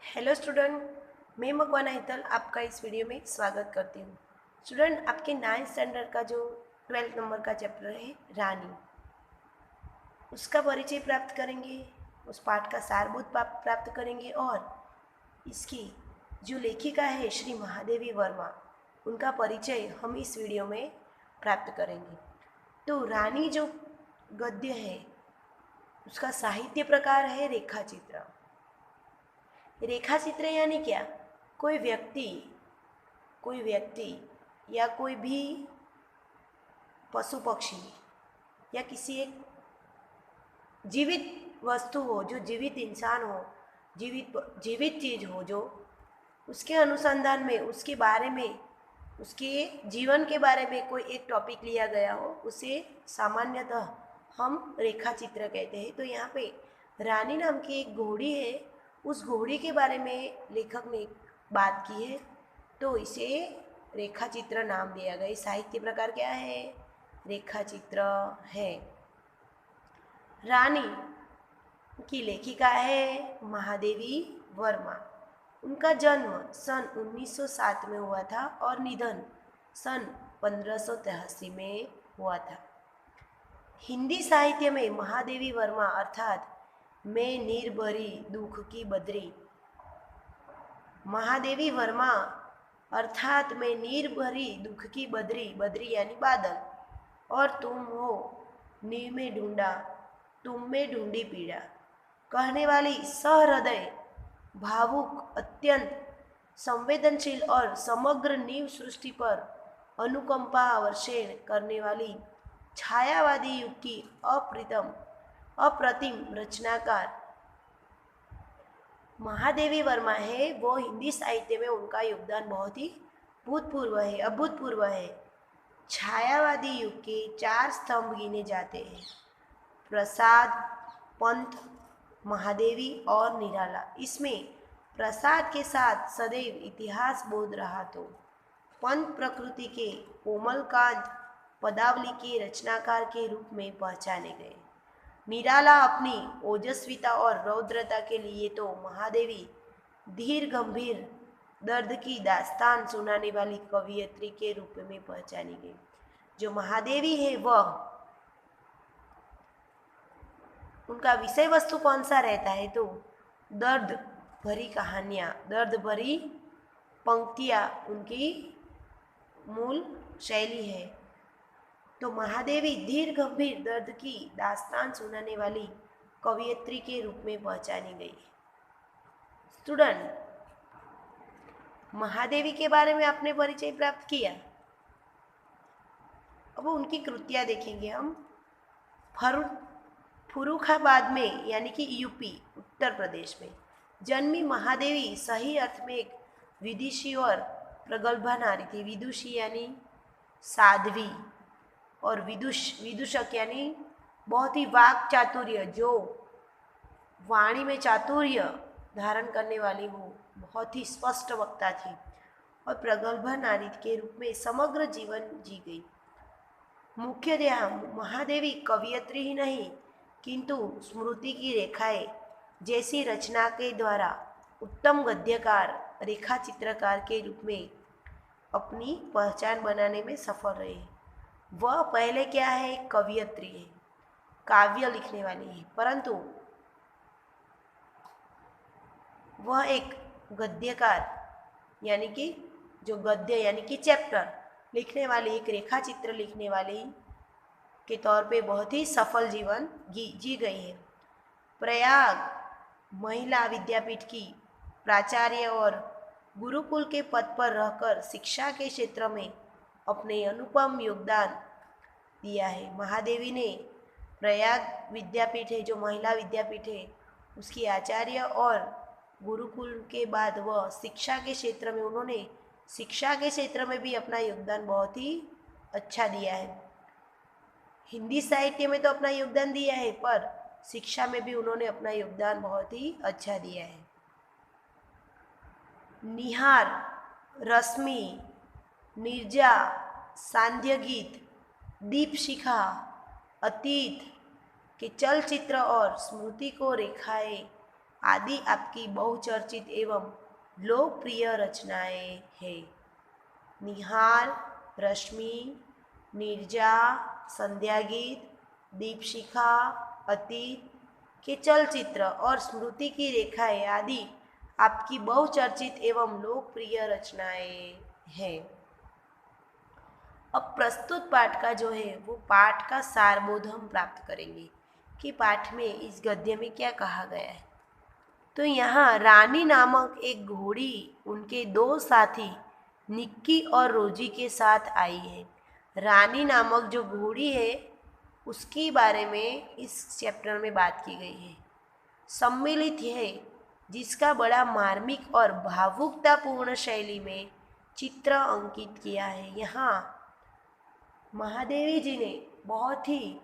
Hello student, मैं मकवाना हितल आपका इस वीडियो में स्वागत करती हूँ। स्टूडेंट, आपके 9th स्टैंडर्ड का जो 12th नंबर का चैप्टर है रानी, उसका परिचय प्राप्त करेंगे, उस पाठ का सारभूत प्राप्त करेंगे और इसकी जो लेखिका है श्री महादेवी वर्मा, उनका परिचय हम इस वीडियो में प्राप्त करेंगे। तो रानी जो गद्य है उसका साहित्य प्रकार है रेखाचित्र। रेखाचित्र यानी क्या? कोई व्यक्ति या कोई भी पशु पक्षी या किसी एक जीवित वस्तु हो, जो जीवित इंसान हो, जीवित चीज हो, जो उसके अनुसंधान में, उसके बारे में, उसके जीवन के बारे में कोई एक टॉपिक लिया गया हो, उसे सामान्यतः हम रेखाचित्र कहते हैं। तो यहाँ पे रानी नाम की एक घोड़ी है, उस घोड़ी के बारे में लेखक ने बात की है, तो इसे रेखाचित्र नाम दिया गया। साहित्य प्रकार क्या है? रेखाचित्र है। रानी की लेखिका है महादेवी वर्मा। उनका जन्म सन 1907 में हुआ था और निधन सन 1583 में हुआ था। हिंदी साहित्य में महादेवी वर्मा अर्थात मैं नीर भरी दुख की बदरी, महादेवी वर्मा अर्थात मैं नीर भरी दुख की बदरी, बदरी यानी बादल, और तुम हो नीर में ढूंढा, तुम में ढूंढी पीड़ा कहने वाली सहृदय, भावुक, अत्यंत संवेदनशील और समग्र नीव सृष्टि पर अनुकंपा वर्षण करने वाली छायावादी युग की अप्रतिम रचनाकार महादेवी वर्मा है। वो हिंदी साहित्य में उनका योगदान बहुत ही अभूतपूर्व है। छायावादी युग के 4 स्तंभ गिने जाते हैं: प्रसाद, पंत, महादेवी और निराला। इसमें प्रसाद के साथ सदैव इतिहास बोध रहा, तो पंत प्रकृति के कोमलकांत पदावली के रचनाकार के रूप में पहचाने गए। निराला अपनी ओजस्विता और रौद्रता के लिए, तो महादेवी धीर गंभीर दर्द की दास्तान सुनाने वाली कवियत्री के रूप में पहचानी गई। जो महादेवी है वह, उनका विषय वस्तु कौन सा रहता है? तो दर्द भरी कहानियाँ, दर्द भरी पंक्तियाँ उनकी मूल शैली है। तो महादेवी धीर गंभीर दर्द की दास्तान सुनाने वाली कवियत्री के रूप में पहचानी गई। स्टूडेंट, महादेवी के बारे में आपने परिचय प्राप्त किया। अब उनकी कृतियां देखेंगे हम। फर्रुखाबाद में, यानी कि यूपी, उत्तर प्रदेश में जन्मी महादेवी सही अर्थ में एक विदुषी और प्रगल्भा नारी थी। विदुषी यानी साध्वी और विदूषक यानी बहुत ही वाक चातुर्य, जो वाणी में चातुर्य धारण करने वाली हो, बहुत ही स्पष्ट वक्ता थी और प्रगल्भा नारी के रूप में समग्र जीवन जी गई। मुख्यतः महादेवी कवियत्री ही नहीं, किंतु स्मृति की रेखाएं जैसी रचना के द्वारा उत्तम गद्यकार, रेखा चित्रकार के रूप में अपनी पहचान बनाने में सफल रहे। वह पहले क्या है? कवियत्री है, काव्य लिखने वाली है, परंतु वह एक गद्यकार, यानी कि जो गद्य यानी कि चैप्टर लिखने वाली, एक रेखा चित्र लिखने वाली के तौर पे बहुत ही सफल जीवन जी गई है। प्रयाग महिला विद्यापीठ की प्राचार्य और गुरुकुल के पद पर रहकर शिक्षा के क्षेत्र में अपने अनुपम योगदान दिया है। महादेवी ने प्रयाग विद्यापीठ है, जो महिला विद्यापीठ है, उसकी आचार्य और गुरुकुल के बाद वह शिक्षा के क्षेत्र में, उन्होंने शिक्षा के क्षेत्र में भी अपना योगदान बहुत ही अच्छा दिया है। हिंदी साहित्य में तो अपना योगदान दिया है, पर शिक्षा में भी उन्होंने अपना योगदान बहुत ही अच्छा दिया है। निहार, रश्मि, निर्जा, सांध्य गीत, दीपशिखा, अतीत के चलचित्र और स्मृति को रेखाएं आदि आपकी बहुचर्चित एवं लोकप्रिय रचनाएं हैं। निहार, रश्मि, नीरजा, संध्या गीत, दीपशिखा, अतीत के चलचित्र और स्मृति की रेखाएं आदि आपकी बहुचर्चित एवं लोकप्रिय रचनाएं हैं। अब प्रस्तुत पाठ का जो है वो पाठ का सारबोध हम प्राप्त करेंगे कि पाठ में इस गद्य में क्या कहा गया है। तो यहाँ रानी नामक एक घोड़ी उनके दो साथी निक्की और रोजी के साथ आई है। रानी नामक जो घोड़ी है उसके बारे में इस चैप्टर में बात की गई है। सम्मिलित है जिसका बड़ा मार्मिक और भावुकतापूर्ण शैली में चित्र अंकित किया है। यहाँ महादेवी जी ने बहुत ही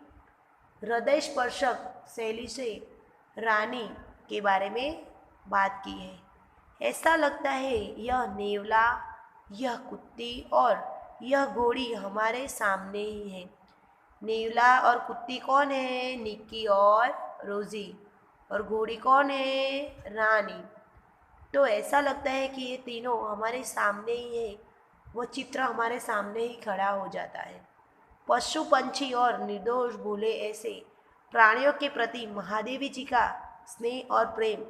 हृदय स्पर्शक शैली से रानी के बारे में बात की है। ऐसा लगता है यह नेवला, यह कुत्ती और यह घोड़ी हमारे सामने ही है। नेवला और कुत्ती कौन है? निक्की और रोजी। और घोड़ी कौन है? रानी। तो ऐसा लगता है कि ये तीनों हमारे सामने ही है। वो चित्र हमारे सामने ही खड़ा हो जाता है। पशु पंछी और निर्दोष भूले ऐसे प्राणियों के प्रति महादेवी जी का स्नेह और प्रेम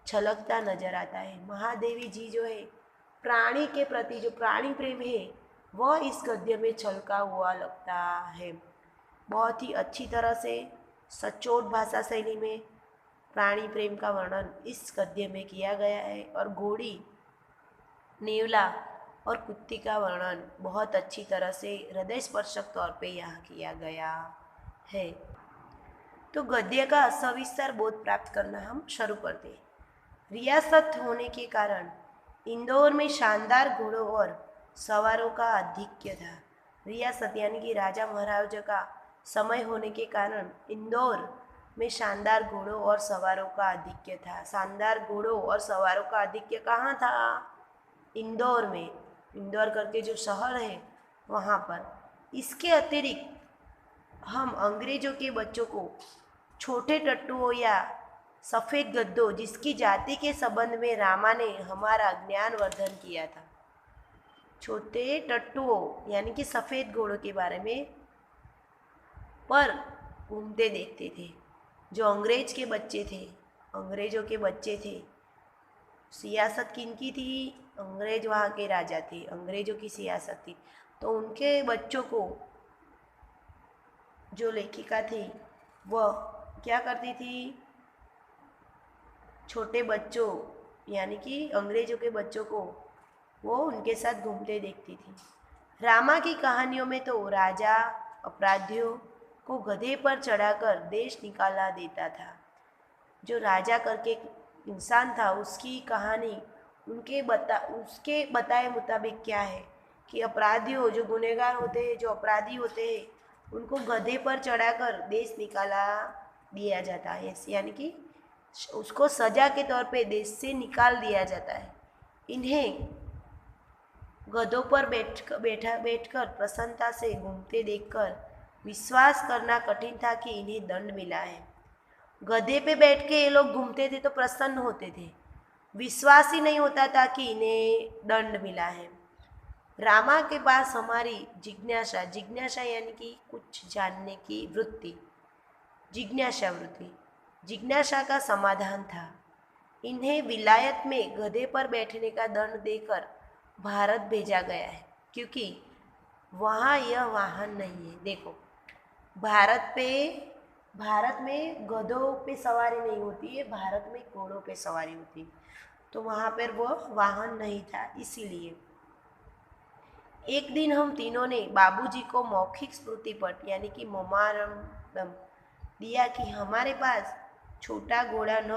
छलकता नजर आता है। महादेवी जी जो है प्राणी के प्रति जो प्राणी प्रेम है वह इस गद्य में छलका हुआ लगता है। बहुत ही अच्छी तरह से सचोट भाषा शैली में प्राणी प्रेम का वर्णन इस गद्य में किया गया है और घोड़ी, नेवला और कुत्ती का वर्णन बहुत अच्छी तरह से हृदय स्पर्शक तौर पे यहाँ किया गया है। तो गद्य का सविस्तर बोध प्राप्त करना हम शुरू करते हैं। रियासत होने के कारण इंदौर में शानदार घोड़ों और सवारों का आधिक्य था। रियासत यानी कि राजा महाराजा का समय होने के कारण इंदौर में शानदार घोड़ों और सवारों का आधिक्य था। शानदार घोड़ों और सवारों का आधिक्य कहाँ था? इंदौर में। इंदौर करके जो शहर है वहाँ पर। इसके अतिरिक्त हम अंग्रेजों के बच्चों को छोटे टट्टुओं या सफ़ेद गद्दों जिसकी जाति के संबंध में रामा ने हमारा ज्ञानवर्धन किया था, छोटे टट्टुओं यानी कि सफ़ेद घोड़ों के बारे में पर घूमते देखते थे। जो अंग्रेज के बच्चे थे, अंग्रेजों के बच्चे थे। सियासत किनकी थी? अंग्रेज वहाँ के राजा थे, अंग्रेजों की सियासत थी। तो उनके बच्चों को जो लेखिका थी वह क्या करती थी? छोटे बच्चों यानी कि अंग्रेजों के बच्चों को वो उनके साथ घूमते देखती थी। रामा की कहानियों में तो राजा अपराधियों को गधे पर चढ़ाकर देश निकाला देता था। जो राजा करके इंसान था उसकी कहानी उसके बताए मुताबिक क्या है कि अपराधियों, जो गुनहगार होते हैं, जो अपराधी होते हैं, उनको गधे पर चढ़ाकर देश निकाला दिया जाता है। यानी कि उसको सजा के तौर पे देश से निकाल दिया जाता है। इन्हें गधों पर बैठकर प्रसन्नता से घूमते देखकर विश्वास करना कठिन था कि इन्हें दंड मिला है। गधे पे बैठ के ये लोग घूमते थे तो प्रसन्न होते थे, विश्वास ही नहीं होता था कि इन्हें दंड मिला है। रामा के पास हमारी जिज्ञासा, जिज्ञासा यानी कि कुछ जानने की वृत्ति, जिज्ञासा वृत्ति, जिज्ञासा का समाधान था। इन्हें विलायत में गधे पर बैठने का दंड देकर भारत भेजा गया है, क्योंकि वहाँ यह वाहन नहीं है। देखो, भारत में गधों पे सवारी नहीं होती है, भारत में घोड़ों पे सवारी होती है। तो वहाँ पर वह वाहन नहीं था। इसीलिए एक दिन हम तीनों ने बाबूजी को मौखिक स्मृति पट यानी कि मोमारम दिया कि हमारे पास छोटा घोड़ा न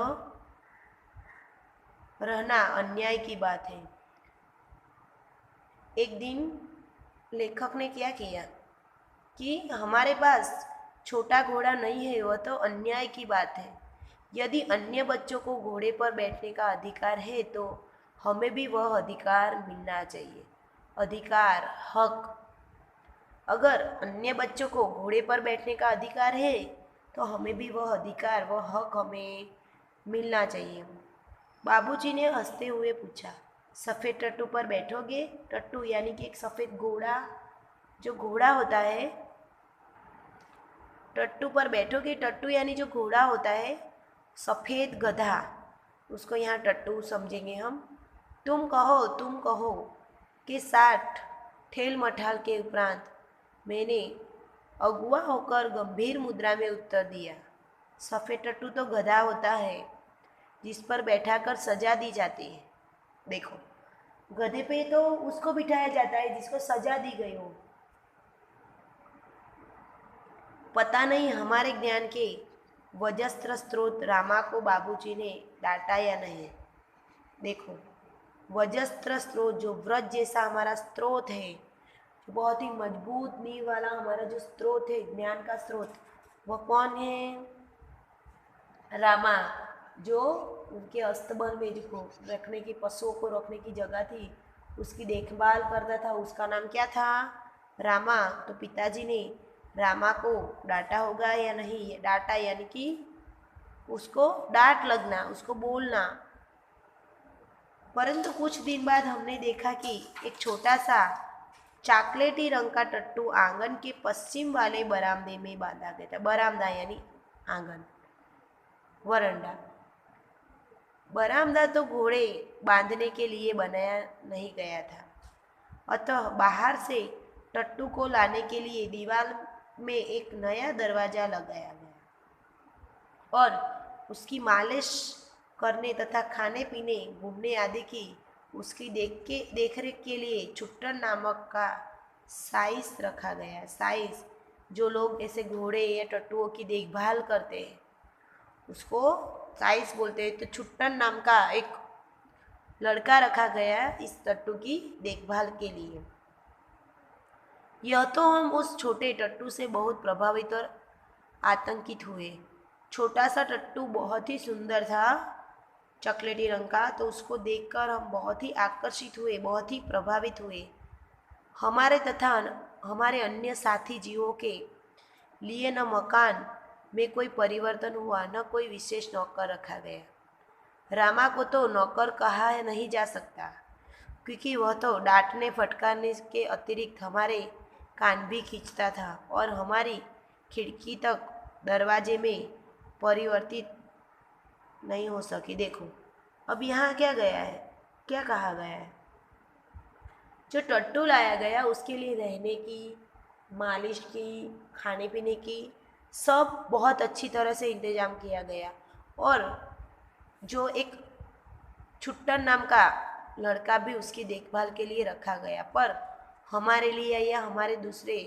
रहना अन्याय की बात है। एक दिन लेखक ने क्या किया कि हमारे पास छोटा घोड़ा नहीं है, वह तो अन्याय की बात है। यदि अन्य बच्चों को घोड़े पर बैठने का अधिकार है तो हमें भी वह अधिकार मिलना चाहिए। अधिकार, हक। अगर अन्य बच्चों को घोड़े पर बैठने का अधिकार है तो हमें भी वह अधिकार, वह हक हमें मिलना चाहिए। बाबूजी ने हंसते हुए पूछा, सफ़ेद टट्टू पर बैठोगे? टट्टू यानी कि एक सफ़ेद घोड़ा, जो घोड़ा होता है, टट्टू पर बैठोगे? टट्टू यानी जो घोड़ा होता है, सफ़ेद गधा, उसको यहाँ टट्टू समझेंगे हम। तुम कहो कि 60 ठेल मठाल के उपरांत मैंने अगुआ होकर गंभीर मुद्रा में उत्तर दिया, सफ़ेद टट्टू तो गधा होता है जिस पर बैठाकर सजा दी जाती है। देखो, गधे पे तो उसको बिठाया जाता है जिसको सजा दी गई हो। पता नहीं हमारे ज्ञान के वजस्त्र स्रोत रामा को बाबूजी ने डांटा या नहीं। देखो, वजस्त्र स्रोत, जो व्रज जैसा हमारा स्रोत है, जो बहुत ही मजबूत नींव वाला हमारा जो स्रोत है, ज्ञान का स्रोत, वह कौन है? रामा, जो उनके अस्तबल में जो रखने की, पशुओं को रखने की जगह थी, उसकी देखभाल करता था, उसका नाम क्या था? रामा। तो पिताजी ने रामा को डांटा होगा या नहीं? डांटा यानी कि उसको डांट लगना, उसको बोलना। परंतु कुछ दिन बाद हमने देखा कि एक छोटा सा चॉकलेटी रंग का टट्टू आंगन के पश्चिम वाले बरामदे में बांधा गया था। बरामदा यानी आंगन, वरांडा। बरामदा तो घोड़े बांधने के लिए बनाया नहीं गया था, अतः बाहर से टट्टू को लाने के लिए दीवार में एक नया दरवाजा लगाया गया और उसकी मालिश करने तथा खाने पीने, घूमने आदि की उसकी देखरेख के लिए छुट्टन नामक का साइस रखा गया। साइस, जो लोग ऐसे घोड़े या टट्टुओं की देखभाल करते हैं उसको साइस बोलते हैं। तो छुट्टन नाम का एक लड़का रखा गया इस टट्टू की देखभाल के लिए। यह तो हम उस छोटे टट्टू से बहुत प्रभावित और आतंकित हुए। छोटा सा टट्टू बहुत ही सुंदर था, चॉकलेटी रंग का, तो उसको देखकर हम बहुत ही आकर्षित हुए, बहुत ही प्रभावित हुए। हमारे तथा हमारे अन्य साथी जीवों के लिए न मकान में कोई परिवर्तन हुआ, न कोई विशेष नौकर रखा गया। रामा को तो नौकर कहा नहीं जा सकता, क्योंकि वह तो डांटने फटकारने के अतिरिक्त हमारे कान भी खींचता था और हमारी खिड़की तक दरवाजे में परिवर्तित नहीं हो सकी। देखो, अब यहाँ क्या गया है, क्या कहा गया है? जो टट्टू लाया गया उसके लिए रहने की, मालिश की, खाने पीने की सब बहुत अच्छी तरह से इंतजाम किया गया और जो एक छुट्टन नाम का लड़का भी उसकी देखभाल के लिए रखा गया। पर हमारे लिए या हमारे दूसरे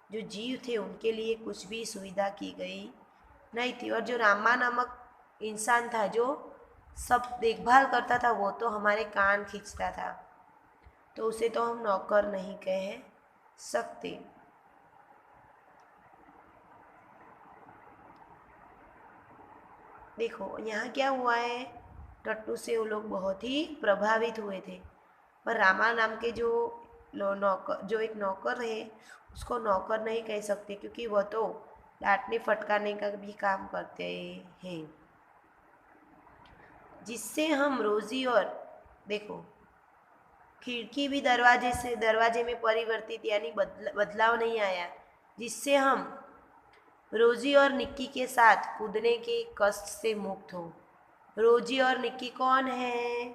जो जीव थे उनके लिए कुछ भी सुविधा की गई नहीं थी। और जो रामा नामक इंसान था जो सब देखभाल करता था, वो तो हमारे कान खींचता था, तो उसे तो हम नौकर नहीं कह सकते। देखो, यहाँ क्या हुआ है, टट्टू से वो लोग बहुत ही प्रभावित हुए थे। पर रामा नाम के जो नौकर, जो एक नौकर है, उसको नौकर नहीं कह सकते, क्योंकि वह तो डांटने फटकारने का भी काम करते हैं, जिससे हम रोजी और देखो, खिड़की भी दरवाजे में परिवर्तित यानी बदलाव नहीं आया, जिससे हम रोजी और निक्की के साथ कूदने के कष्ट से मुक्त हो। रोजी और निक्की कौन है?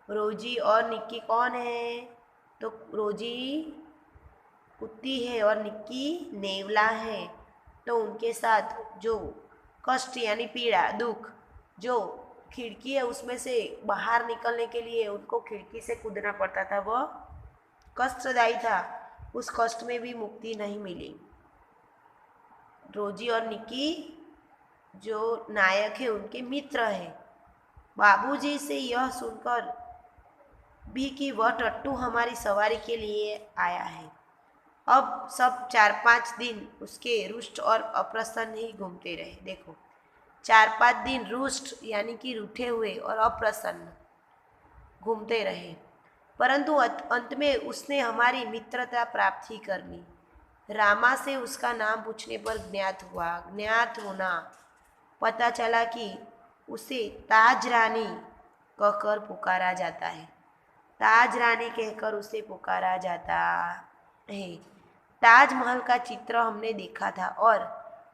रोजी और निक्की कौन है? तो रोजी कुत्ती है और निक्की नेवला है। तो उनके साथ जो कष्ट यानी पीड़ा, दुख, जो खिड़की है उसमें से बाहर निकलने के लिए उनको खिड़की से कूदना पड़ता था, वह कष्टदायी था, उस कष्ट में भी मुक्ति नहीं मिली। रोजी और निक्की जो नायक है उनके मित्र हैं। बाबूजी से यह सुनकर भी कि वह टट्टू हमारी सवारी के लिए आया है, अब सब 4-5 दिन उसके रुष्ट और अप्रसन्न ही घूमते रहे। देखो, 4-5 दिन रुष्ट यानी कि रूठे हुए और अप्रसन्न घूमते रहे, परंतु अंत में उसने हमारी मित्रता प्राप्त ही कर ली। रामा से उसका नाम पूछने पर ज्ञात होना पता चला कि उसे ताज रानी कहकर पुकारा जाता है। ताज रानी कहकर उसे पुकारा जाता है। ताजमहल का चित्र हमने देखा था और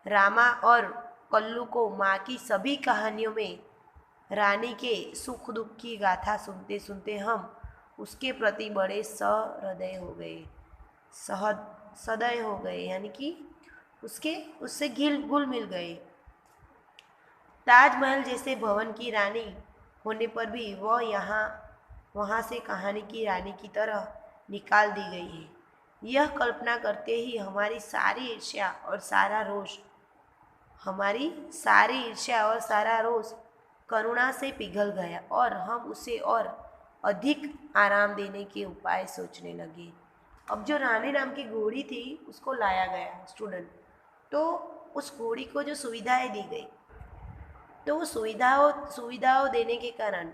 रामा और कल्लू को माँ की सभी कहानियों में रानी के सुख दुख की गाथा सुनते सुनते हम उसके प्रति बड़े सहृदय हो गए। सहद सदय हो गए यानी कि उससे घुल मिल गए। ताजमहल जैसे भवन की रानी होने पर भी वह वहाँ से कहानी की रानी की तरह निकाल दी गई है। यह कल्पना करते ही हमारी ईर्ष्या और सारा रोष करुणा से पिघल गया और हम उसे और अधिक आराम देने के उपाय सोचने लगे। अब जो रानी नाम की घोड़ी थी उसको लाया गया स्टूडेंट, तो उस घोड़ी को जो सुविधाएं दी गई, तो वो सुविधाओं देने के कारण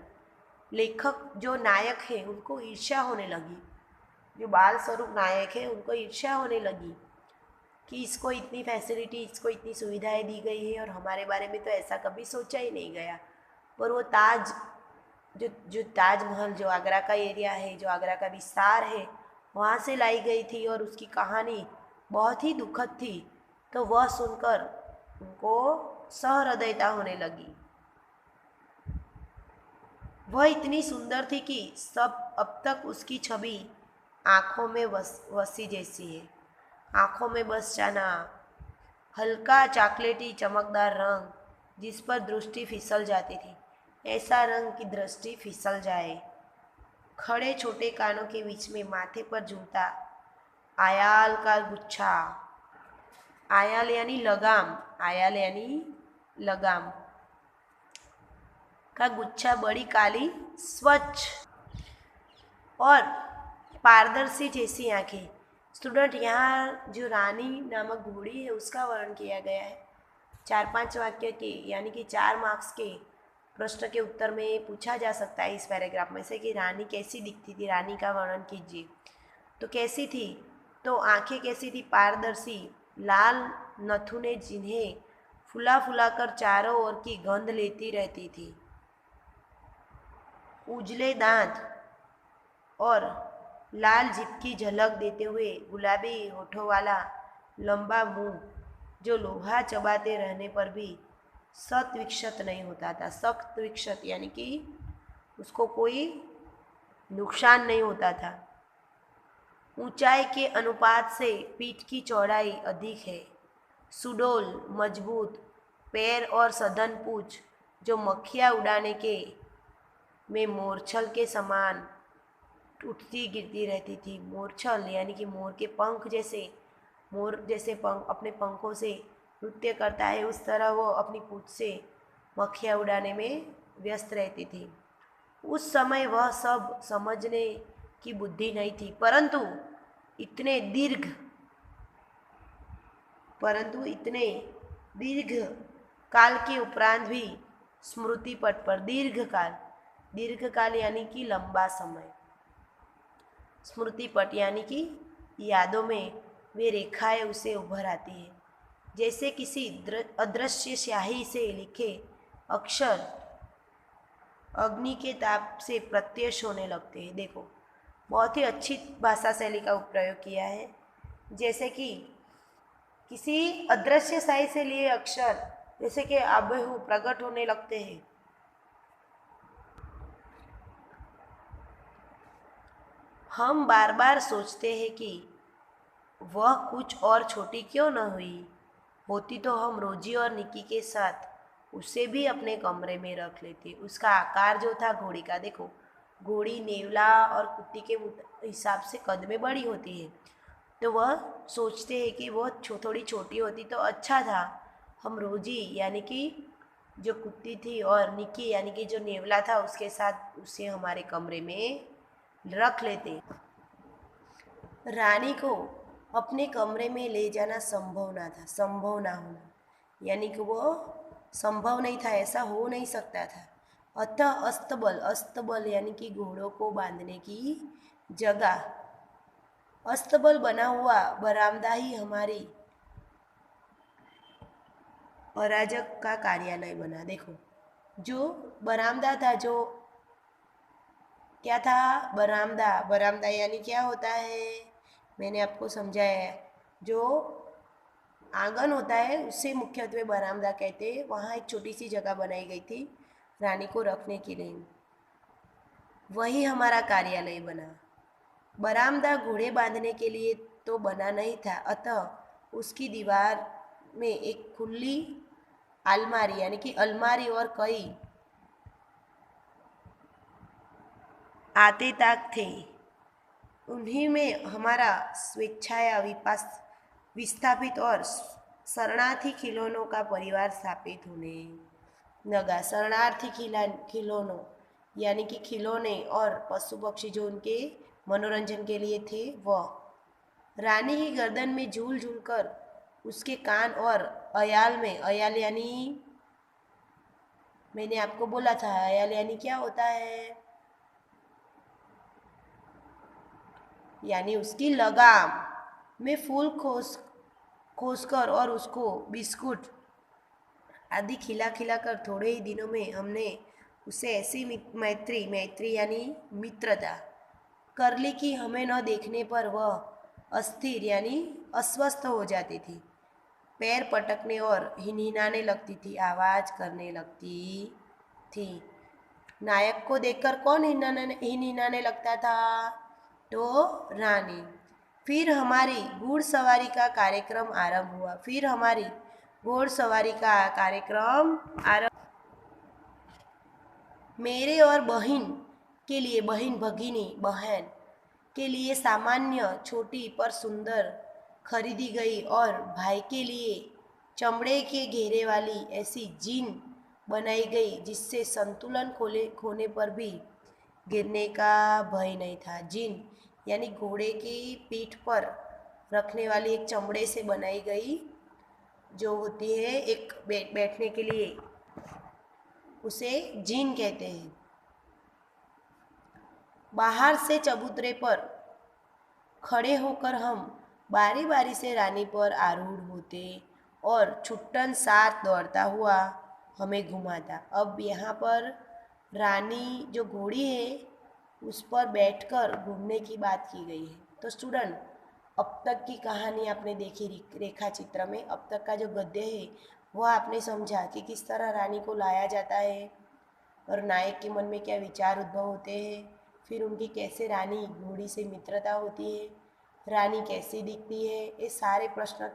लेखक जो नायक है उनको ईर्ष्या होने लगी। जो बाल स्वरूप नायक है उनको ईर्ष्या होने लगी कि इसको इतनी फैसिलिटी, इसको इतनी सुविधाएं दी गई है और हमारे बारे में तो ऐसा कभी सोचा ही नहीं गया। पर वो जो ताजमहल जो आगरा का एरिया है, जो आगरा का विस्तार है, वहाँ से लाई गई थी और उसकी कहानी बहुत ही दुखद थी। तो वह सुनकर उनको सहृदयता होने लगी। वह इतनी सुंदर थी कि सब अब तक उसकी छवि आँखों में वसी जैसी है। आँखों में बस जाना, हल्का चॉकलेटी चमकदार रंग जिस पर दृष्टि फिसल जाती थी, ऐसा रंग की दृष्टि फिसल जाए। खड़े छोटे कानों के बीच में माथे पर झूलता आयाल का गुच्छा, आयाल यानी लगाम का गुच्छा, बड़ी काली स्वच्छ और पारदर्शी जैसी आंखें। स्टूडेंट, यहाँ जो रानी नामक घोड़ी है उसका वर्णन किया गया है 4-5 वाक्य के, यानी कि 4 मार्क्स के प्रश्न के उत्तर में पूछा जा सकता है इस पैराग्राफ में से कि रानी कैसी दिखती थी, रानी का वर्णन कीजिए। तो कैसी थी, तो आंखें कैसी थी, पारदर्शी, लाल नथुने जिन्हें फुला फुला कर चारों ओर की गंध लेती रहती थी, उजले दांत और लाल जीभ की झलक देते हुए गुलाबी होठों वाला लंबा मुंह जो लोहा चबाते रहने पर भी सख्त विक्षत नहीं होता था। सख्त विक्षत यानी कि उसको कोई नुकसान नहीं होता था। ऊंचाई के अनुपात से पीठ की चौड़ाई अधिक है। सुडौल मजबूत पैर और सघन पूंछ जो मक्खियाँ उड़ाने के में मोरछल के समान उठती गिरती रहती थी। मोरछल यानी कि मोर जैसे पंख अपने पंखों से नृत्य करता है, उस तरह वो अपनी पूंछ से मक्खियाँ उड़ाने में व्यस्त रहती थी। उस समय वह सब समझने की बुद्धि नहीं थी, परंतु इतने दीर्घ काल के उपरांत भी स्मृति पट पर दीर्घकाल यानी कि लंबा समय, स्मृति पट यानी कि यादों में वे रेखाएं उसे उभर आती है, जैसे किसी अदृश्य स्याही से लिखे अक्षर अग्नि के ताप से प्रत्यक्ष होने लगते हैं। देखो, बहुत ही अच्छी भाषा शैली का प्रयोग किया है। जैसे कि किसी अदृश्य स्याही से लिए अक्षर जैसे कि आबेहू प्रकट होने लगते हैं। हम बार बार सोचते हैं कि वह कुछ और छोटी क्यों न होती तो हम रोजी और निकी के साथ उसे भी अपने कमरे में रख लेते। उसका आकार जो था घोड़ी का, देखो घोड़ी नेवला और कुत्ती के हिसाब से कद में बड़ी होती है, तो वह सोचते हैं कि वह थोड़ी छोटी होती तो अच्छा था। हम रोजी यानी कि जो कुत्ती थी और निकी यानी कि जो नेवला था उसके साथ उसे हमारे कमरे में रख लेते। रानी को अपने कमरे में ले जाना संभव ना होना, यानी कि वो संभव नहीं था, ऐसा हो नहीं सकता था। अतः अस्तबल यानी कि घोड़ों को बांधने की जगह, अस्तबल बना हुआ बरामदा ही हमारी अराजक का कार्यालय बना। देखो, जो बरामदा था, जो क्या था, बरामदा, बरामदा यानी क्या होता है, मैंने आपको समझाया है। जो आंगन होता है उसे मुख्यत्वे बरामदा कहते हैं। वहाँ एक छोटी सी जगह बनाई गई थी रानी को रखने के लिए, वही हमारा कार्यालय बना। बरामदा घोड़े बांधने के लिए तो बना नहीं था, अतः उसकी दीवार में एक खुली अलमारी यानी कि अलमारी और कई आते ताक थे। उन्हीं में हमारा स्वेच्छाया विस्थापित और शरणार्थी खिलौनों का परिवार स्थापित होने लगा। शरणार्थी खिलौनों यानी कि खिलौने और पशु पक्षी जो उनके मनोरंजन के लिए थे वह। रानी की गर्दन में झूल झूल कर उसके कान और अयाल में, अयाल यानी मैंने आपको बोला था अयाल यानी क्या होता है, यानी उसकी लगाम में फूल खोसकर और उसको बिस्कुट आदि खिला खिला कर थोड़े ही दिनों में हमने उसे ऐसी मैत्री, मैत्री यानी मित्रता कर ली कि हमें न देखने पर वह अस्थिर यानी अस्वस्थ हो जाती थी, पैर पटकने और हिनहिनाने लगती थी, आवाज करने लगती थी। नायक को देखकर कौन हिनहिनाने लगता था, तो रानी। फिर हमारी घुड़सवारी का कार्यक्रम आरंभ हुआ। फिर हमारी घोड़सवारी का कार्यक्रम आरंभ। मेरे और बहन के लिए, बहन भगिनी बहन के लिए सामान्य छोटी पर सुंदर खरीदी गई और भाई के लिए चमड़े के घेरे वाली ऐसी जीन बनाई गई जिससे संतुलन खोने पर भी गिरने का भय नहीं था। जीन यानी घोड़े की पीठ पर रखने वाली एक चमड़े से बनाई गई जो होती है एक बैठने के लिए, उसे जीन कहते हैं। बाहर से चबूतरे पर खड़े होकर हम बारी बारी से रानी पर आरूढ़ होते और छुट्टन साथ दौड़ता हुआ हमें घुमाता। अब यहाँ पर रानी जो घोड़ी है उस पर बैठकर घूमने की बात की गई है। तो स्टूडेंट, अब तक की कहानी आपने देखी रेखा चित्र में, अब तक का जो गद्य है वह आपने समझा कि किस तरह रानी को लाया जाता है और नायक के मन में क्या विचार उद्भव होते हैं, फिर उनकी कैसे रानी घोड़ी से मित्रता होती है, रानी कैसी दिखती है, ये सारे प्रश्न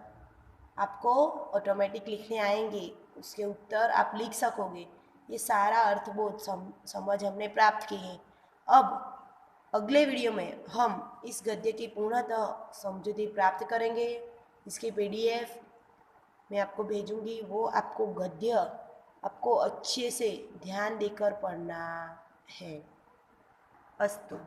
आपको ऑटोमेटिक लिखने आएंगे, उसके उत्तर आप लिख सकोगे। ये सारा अर्थबोध समझ हमने प्राप्त की है। अब अगले वीडियो में हम इस गद्य की पूर्णतः समझूती प्राप्त करेंगे। इसकी PDF मैं आपको भेजूंगी, वो आपको गद्य आपको अच्छे से ध्यान देकर पढ़ना है। अस्तु।